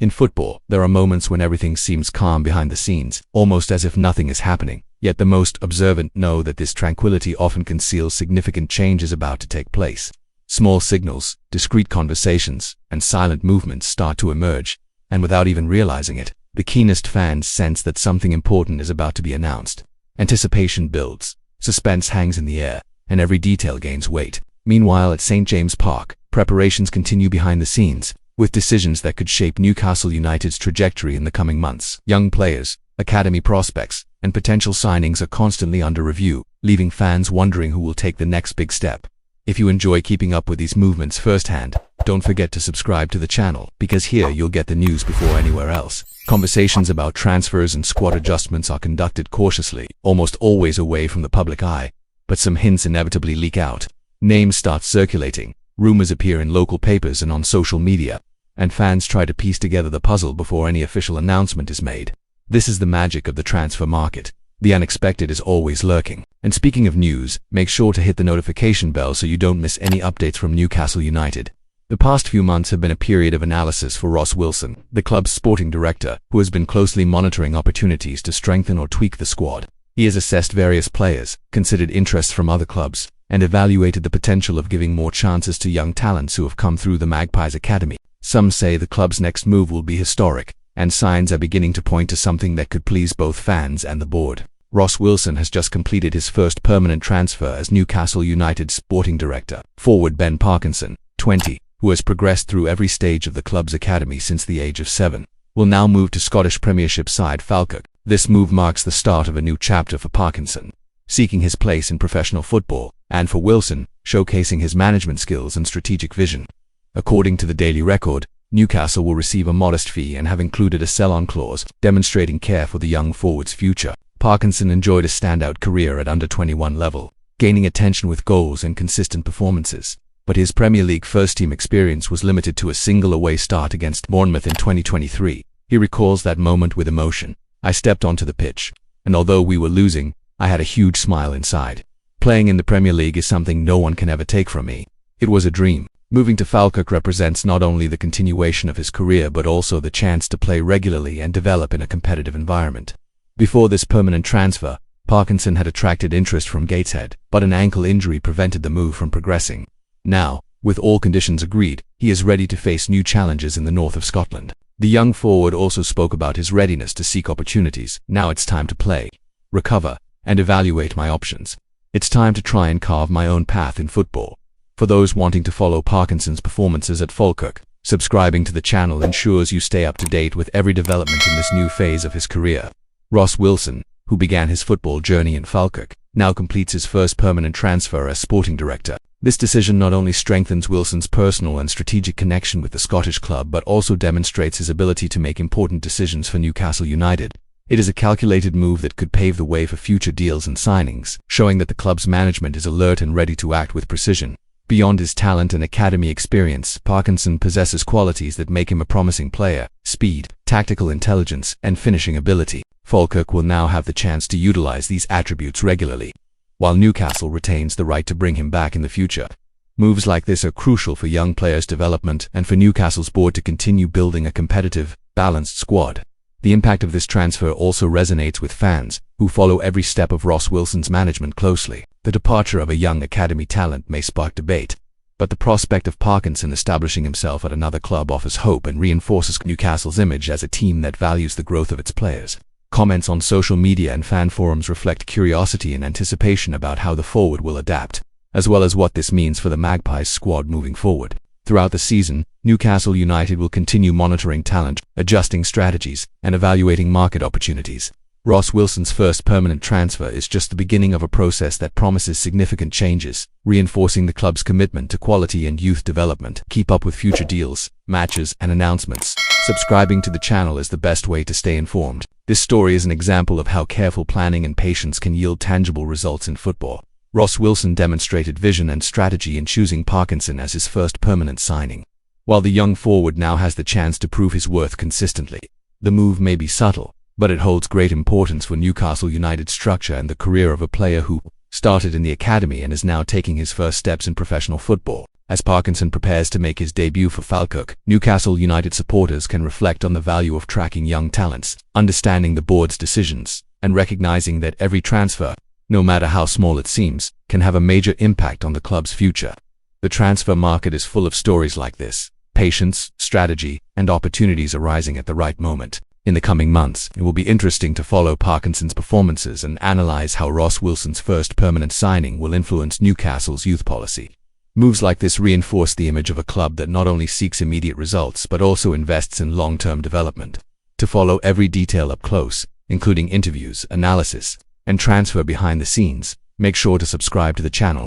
In football, there are moments when everything seems calm behind the scenes, almost as if nothing is happening. Yet the most observant know that this tranquility often conceals significant changes about to take place. Small signals, discreet conversations, and silent movements start to emerge, and without even realizing it, the keenest fans sense that something important is about to be announced. Anticipation builds, suspense hangs in the air, and every detail gains weight. Meanwhile, at St. James Park, preparations continue behind the scenes, with decisions that could shape Newcastle United's trajectory in the coming months. Young players, academy prospects, and potential signings are constantly under review, leaving fans wondering who will take the next big step. If you enjoy keeping up with these movements firsthand, don't forget to subscribe to the channel, because here you'll get the news before anywhere else. Conversations about transfers and squad adjustments are conducted cautiously, almost always away from the public eye, but some hints inevitably leak out. Names start circulating, rumors appear in local papers and on social media, and fans try to piece together the puzzle before any official announcement is made. This is the magic of the transfer market. The unexpected is always lurking. And speaking of news, make sure to hit the notification bell so you don't miss any updates from Newcastle United. The past few months have been a period of analysis for Ross Wilson, the club's sporting director, who has been closely monitoring opportunities to strengthen or tweak the squad. He has assessed various players, considered interests from other clubs, and evaluated the potential of giving more chances to young talents who have come through the Magpies Academy. Some say the club's next move will be historic, and signs are beginning to point to something that could please both fans and the board. Ross Wilson has just completed his first permanent transfer as Newcastle United's sporting director. Forward Ben Parkinson, 20, who has progressed through every stage of the club's academy since the age of 7, will now move to Scottish Premiership side Falkirk. This move marks the start of a new chapter for Parkinson, seeking his place in professional football, and for Wilson, showcasing his management skills and strategic vision. According to the Daily Record, Newcastle will receive a modest fee and have included a sell-on clause, demonstrating care for the young forward's future. Parkinson enjoyed a standout career at under-21 level, gaining attention with goals and consistent performances. But his Premier League first-team experience was limited to a single away start against Bournemouth in 2023. He recalls that moment with emotion. "I stepped onto the pitch, and although we were losing, I had a huge smile inside. Playing in the Premier League is something no one can ever take from me. It was a dream." Moving to Falkirk represents not only the continuation of his career but also the chance to play regularly and develop in a competitive environment. Before this permanent transfer, Parkinson had attracted interest from Gateshead, but an ankle injury prevented the move from progressing. Now, with all conditions agreed, he is ready to face new challenges in the north of Scotland. The young forward also spoke about his readiness to seek opportunities. "Now it's time to play, recover, and evaluate my options. It's time to try and carve my own path in football." For those wanting to follow Parkinson's performances at Falkirk, subscribing to the channel ensures you stay up to date with every development in this new phase of his career. Ross Wilson, who began his football journey in Falkirk, now completes his first permanent transfer as sporting director. This decision not only strengthens Wilson's personal and strategic connection with the Scottish club but also demonstrates his ability to make important decisions for Newcastle United. It is a calculated move that could pave the way for future deals and signings, showing that the club's management is alert and ready to act with precision. Beyond his talent and academy experience, Parkinson possesses qualities that make him a promising player: speed, tactical intelligence, and finishing ability. Falkirk will now have the chance to utilize these attributes regularly, while Newcastle retains the right to bring him back in the future. Moves like this are crucial for young players' development and for Newcastle's board to continue building a competitive, balanced squad. The impact of this transfer also resonates with fans, who follow every step of Ross Wilson's management closely. The departure of a young academy talent may spark debate, but the prospect of Parkinson establishing himself at another club offers hope and reinforces Newcastle's image as a team that values the growth of its players. Comments on social media and fan forums reflect curiosity and anticipation about how the forward will adapt, as well as what this means for the Magpies squad moving forward. Throughout the season, Newcastle United will continue monitoring talent, adjusting strategies, and evaluating market opportunities. Ross Wilson's first permanent transfer is just the beginning of a process that promises significant changes, reinforcing the club's commitment to quality and youth development. Keep up with future deals, matches, and announcements. Subscribing to the channel is the best way to stay informed. This story is an example of how careful planning and patience can yield tangible results in football. Ross Wilson demonstrated vision and strategy in choosing Parkinson as his first permanent signing. While the young forward now has the chance to prove his worth consistently, the move may be subtle, but it holds great importance for Newcastle United's structure and the career of a player who started in the academy and is now taking his first steps in professional football. As Parkinson prepares to make his debut for Falkirk, Newcastle United supporters can reflect on the value of tracking young talents, understanding the board's decisions, and recognizing that every transfer, no matter how small it seems, can have a major impact on the club's future. The transfer market is full of stories like this: patience, strategy, and opportunities arising at the right moment. In the coming months, it will be interesting to follow Parkinson's performances and analyze how Ross Wilson's first permanent signing will influence Newcastle's youth policy. Moves like this reinforce the image of a club that not only seeks immediate results but also invests in long-term development. To follow every detail up close, including interviews, analysis, and transfer behind the scenes, make sure to subscribe to the channel.